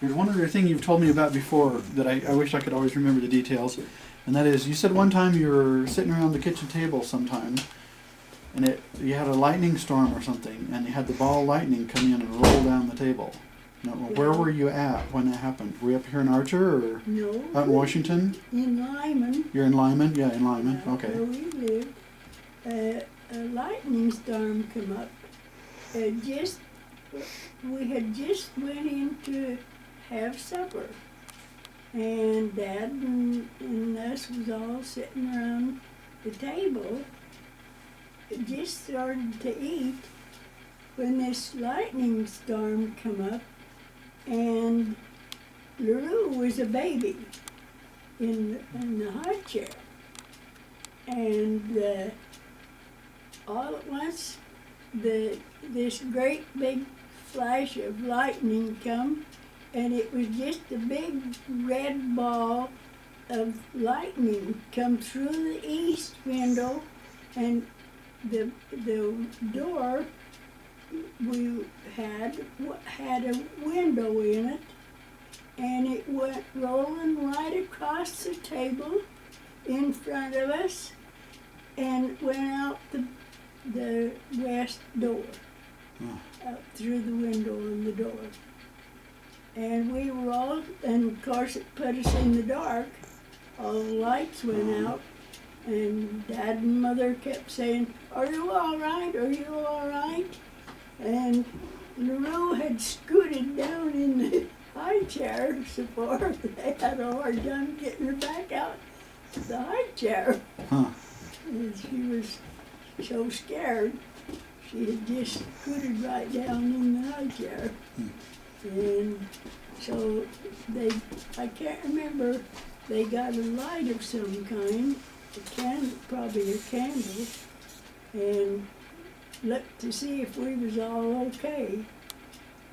There's one other thing you've told me about before that I wish I could always remember the details, and that is you said one time you were sitting around the kitchen table sometime, and you had a lightning storm or something, and you had the ball of lightning come in and roll down the table. Now, where were you at when that happened? Were you up here in Archer or No. out in Washington? In Lyman. You're in Lyman? Yeah, in Lyman. Okay. Where we lived. A lightning storm come up. We had just went in to have supper, and Dad and us was all sitting around the table, just started to eat, when this lightning storm come up, and LaRue was a baby in the high chair, and all at once, this great big flash of lightning come, and it was just a big red ball of lightning come through the east window, and the door we had a window in it, and it went rolling right across the table in front of us and went out the west door, out through the window in the door. And we were all, and of course it put us in the dark. All the lights went out, and Dad and Mother kept saying, "Are you all right? Are you all right?" And LaRue had scooted down in the high chair so far they had a hard time getting her back out of the high chair. And she was so scared, she had just scooted right down in the high chair. And so I can't remember, they got a light of some kind, probably a candle, and looked to see if we was all okay.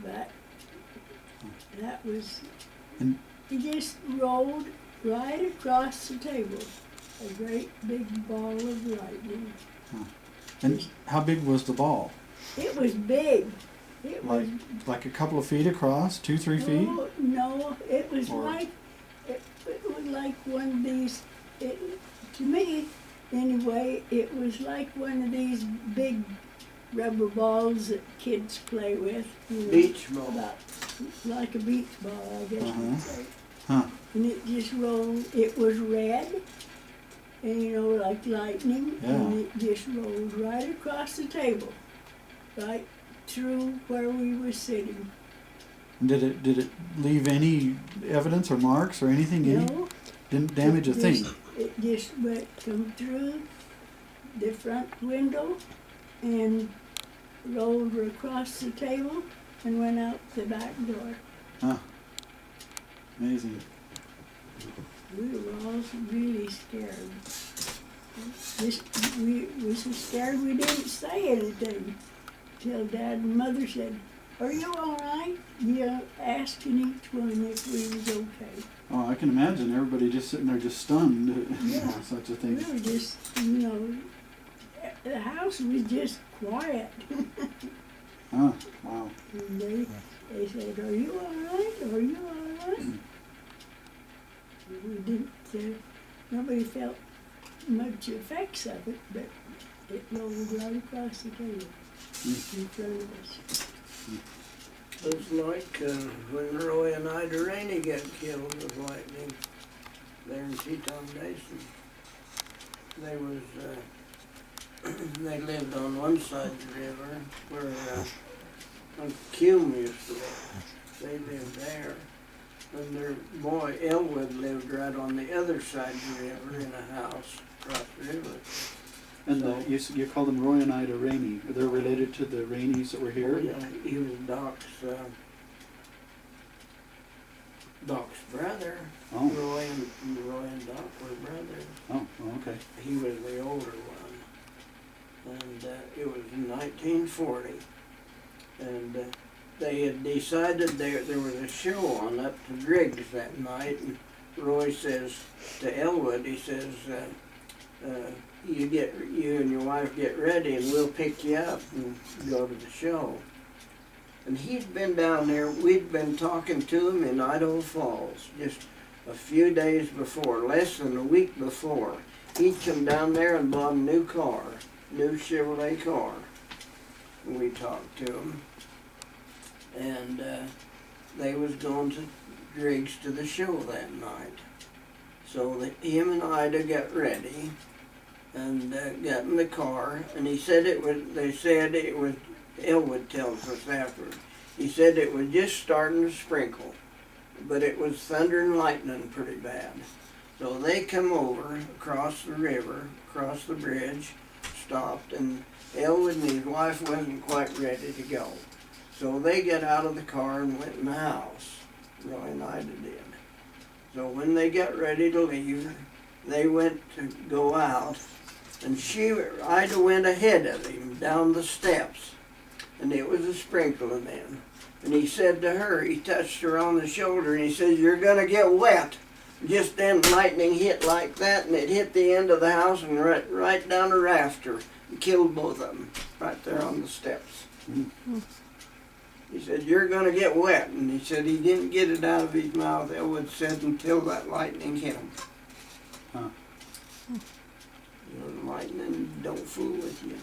But that was, he just rolled right across the table, a great big ball of lightning. And how big was the ball? It was big. It was like a couple of feet across, 2-3 feet? No, it was like one of these. To me, anyway, it was like one of these big rubber balls that kids play with. You know, beach ball. Like a beach ball, I guess you'd say. And it just rolled. It was red, and you know, like lightning, and it just rolled right across the table, right through where we were sitting. Did it leave any evidence or marks or anything? No. Didn't damage a thing? It just come through the front window and rolled across the table and went out the back door. Amazing. We were all really scared. We were so scared we didn't say anything till Dad and Mother said, "Are you all right?" Yeah, asking each one if we was okay. Oh, I can imagine everybody just sitting there just stunned at such a thing. We were just, you know, the house was just quiet. Wow. And they said, "Are you all right? Are you all right?" We didn't, nobody felt much effects of it, but it rolled right across the table in front of us. It was like when Roy and Ida Rainey got killed with lightning there in Teton Basin. They lived on one side of the river where Uncle Cume used to live. They lived there. And their boy Elwood lived right on the other side of the river in a house across the river. And you call them Roy and Ida Rainey. Are they related to the Rainies that were here? Yeah, he was Doc's brother. Oh. Roy and Doc were brothers. Oh, okay. He was the older one. And it was in 1940. And they had decided there was a show on up to Griggs that night. And Roy says to Elwood, he says, you and your wife get ready and we'll pick you up and go to the show. And he'd been down there, we'd been talking to him in Idaho Falls just a few days before, less than a week before. He'd come down there and bought a new car, new Chevrolet car. And we talked to him. And they was going to Driggs to the show that night. So him and Ida got ready and got in the car, and he said they said it was, Elwood tells us afterward, he said it was just starting to sprinkle, but it was thunder and lightning pretty bad. So they come over across the river, across the bridge, stopped, and Elwood and his wife wasn't quite ready to go. So they got out of the car and went in the house. Roy and Ida did. So when they got ready to leave, they went to go out, and Ida went ahead of him down the steps, and it was a sprinkling then. And he said to her, he touched her on the shoulder, and he said, "You're gonna get wet." Just then lightning hit like that, and it hit the end of the house and right down the rafter and killed both of them right there on the steps. He said, "You're going to get wet." And he said he didn't get it out of his mouth, Elwood said, until that lightning hit him. Huh. You know, lightning don't fool with you.